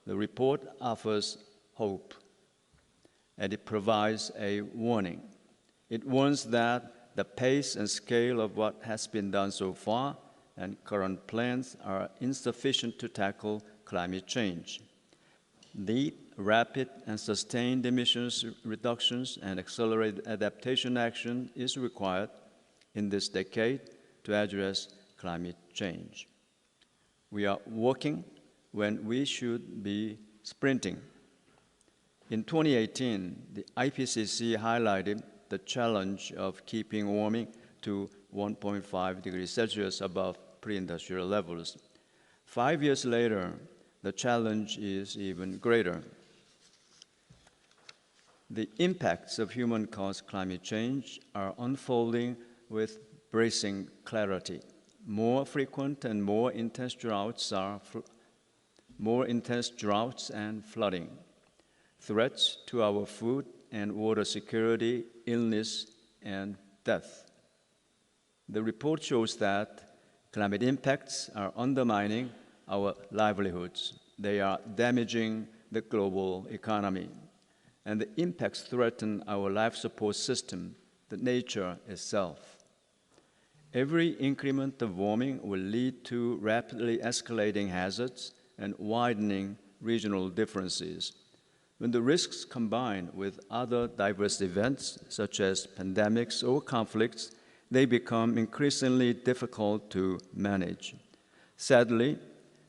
The report offers hope, and it provides a warning. It warns that the pace and scale of what has been done so far and current plans are insufficient to tackle climate change. Deep, rapid, and sustained emissions reductions and accelerated adaptation action is required in this decade to address climate change. We are walking when we should be sprinting. In 2018, the IPCC highlighted the challenge of keeping warming to 1.5 degrees Celsius above pre-industrial levels. 5 years later, the challenge is even greater. The impacts of human-caused climate change are unfolding with bracing clarity. More frequent and more intense droughts and flooding. Threats to our food and water security, illness, and death. The report shows that climate impacts are undermining our livelihoods. They are damaging the global economy. And the impacts threaten our life support system, the nature itself. Every increment of warming will lead to rapidly escalating hazards and widening regional differences. When the risks combine with other diverse events, such as pandemics or conflicts, they become increasingly difficult to manage. Sadly,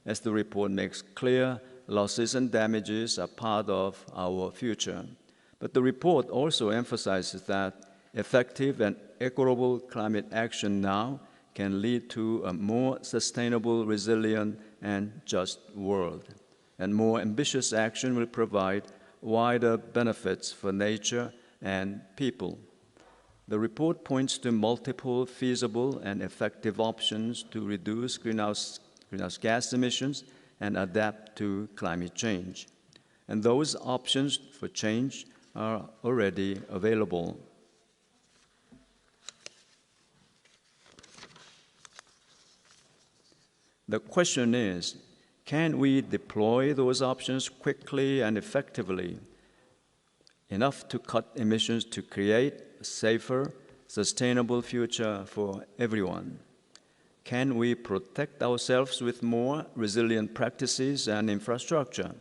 as the report makes clear, losses and damages are part of our future. But the report also emphasizes that effective and equitable climate action now can lead to a more sustainable, resilient, and just world. And more ambitious action will provide wider benefits for nature and people. The report points to multiple feasible and effective options to reduce greenhouse gas emissions and adapt to climate change. And those options for change are already available. The question is, can we deploy those options quickly and effectively, enough to cut emissions to create a safer, sustainable future for everyone? Can we protect ourselves with more resilient practices and infrastructure?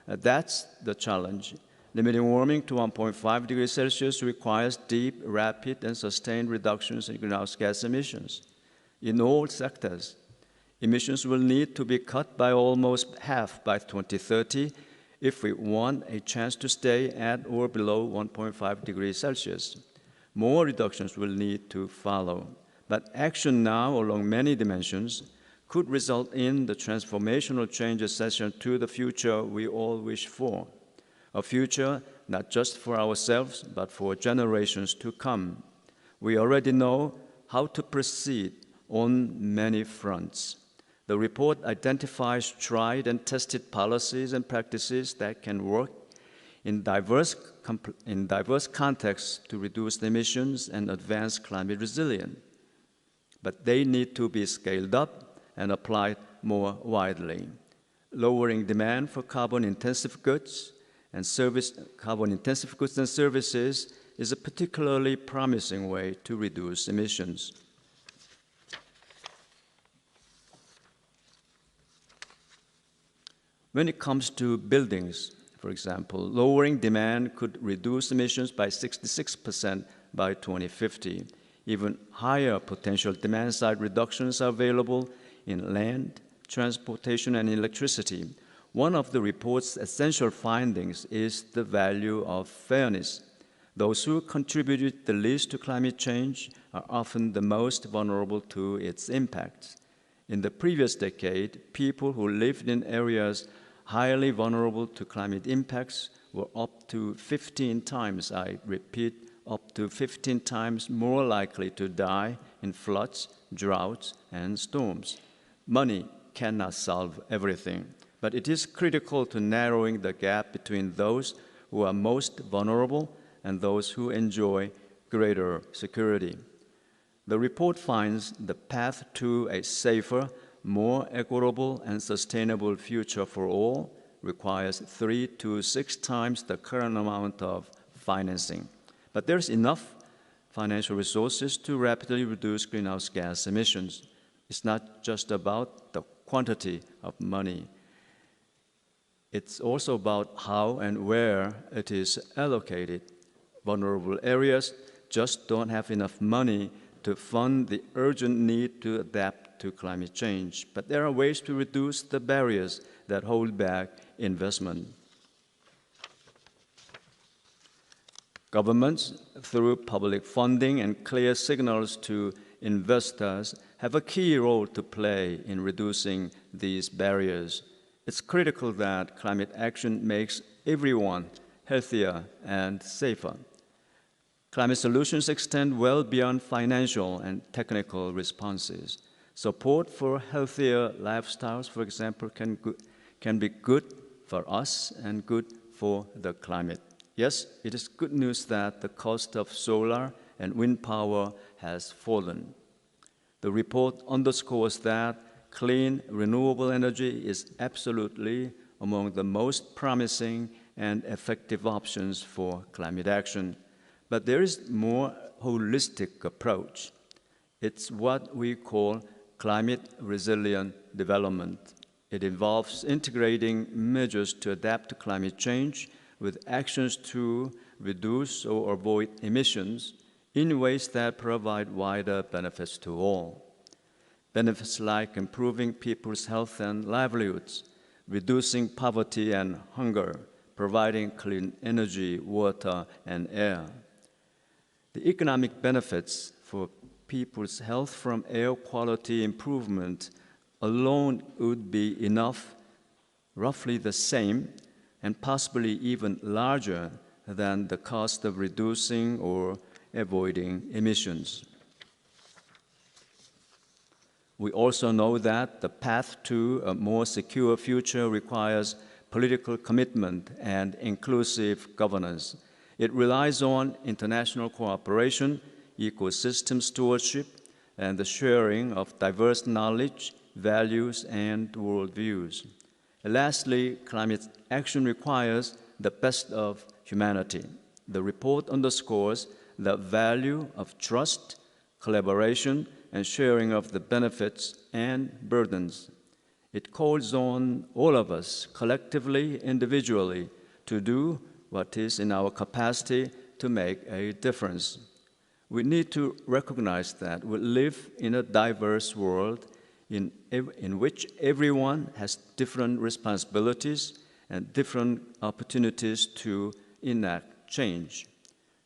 That's the challenge. Limiting warming to 1.5 degrees Celsius requires deep, rapid, and sustained reductions in greenhouse gas emissions. In all sectors, emissions will need to be cut by almost half by 2030 if we want a chance to stay at or below 1.5 degrees Celsius. More reductions will need to follow. But action now along many dimensions could result in the transformational change essential to the future we all wish for. A future not just for ourselves, but for generations to come. We already know how to proceed on many fronts. The report identifies tried and tested policies and practices that can work in diverse contexts to reduce emissions and advance climate resilience. But they need to be scaled up and applied more widely. Lowering demand for carbon-intensive goods and services is a particularly promising way to reduce emissions. When it comes to buildings, for example, lowering demand could reduce emissions by 66% by 2050. Even higher potential demand-side reductions are available in land, transportation, and electricity. One of the report's essential findings is the value of fairness. Those who contributed the least to climate change are often the most vulnerable to its impacts. In the previous decade, people who lived in areas highly vulnerable to climate impacts were up to 15 times, I repeat, up to 15 times more likely to die in floods, droughts, and storms. Money cannot solve everything, but it is critical to narrowing the gap between those who are most vulnerable and those who enjoy greater security. The report finds the path to a safer, more equitable and sustainable future for all requires 3 to 6 times the current amount of financing. But there's enough financial resources to rapidly reduce greenhouse gas emissions. It's not just about the quantity of money. It's also about how and where it is allocated. Vulnerable areas just don't have enough money to fund the urgent need to adapt to climate change. But there are ways to reduce the barriers that hold back investment. Governments, through public funding and clear signals to investors, have a key role to play in reducing these barriers. It's critical that climate action makes everyone healthier and safer. Climate solutions extend well beyond financial and technical responses. Support for healthier lifestyles, for example, can be good for us and good for the climate. Yes, it is good news that the cost of solar and wind power has fallen. The report underscores that clean, renewable energy is absolutely among the most promising and effective options for climate action. But there is a more holistic approach. It's what we call climate resilient development. It involves integrating measures to adapt to climate change with actions to reduce or avoid emissions in ways that provide wider benefits to all. Benefits like improving people's health and livelihoods, reducing poverty and hunger, providing clean energy, water, and air. The economic benefits for people's health from air quality improvement alone would be enough, roughly the same, and possibly even larger than the cost of reducing or avoiding emissions. We also know that the path to a more secure future requires political commitment and inclusive governance. It relies on international cooperation, ecosystem stewardship, and the sharing of diverse knowledge, values, and worldviews. And lastly, climate action requires the best of humanity. The report underscores the value of trust, collaboration, and sharing of the benefits and burdens. It calls on all of us, collectively, individually, to do what is in our capacity to make a difference. We need to recognize that we live in a diverse world in which everyone has different responsibilities and different opportunities to enact change.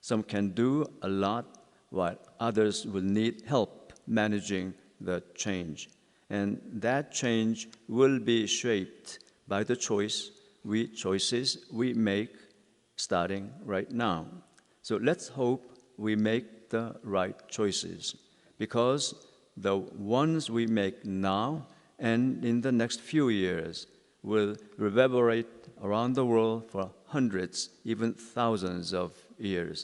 Some can do a lot, while others will need help managing the change. And that change will be shaped by the choices we make starting right now. So let's hope we make the right choices, because the ones we make now and in the next few years will reverberate around the world for hundreds, even thousands of years.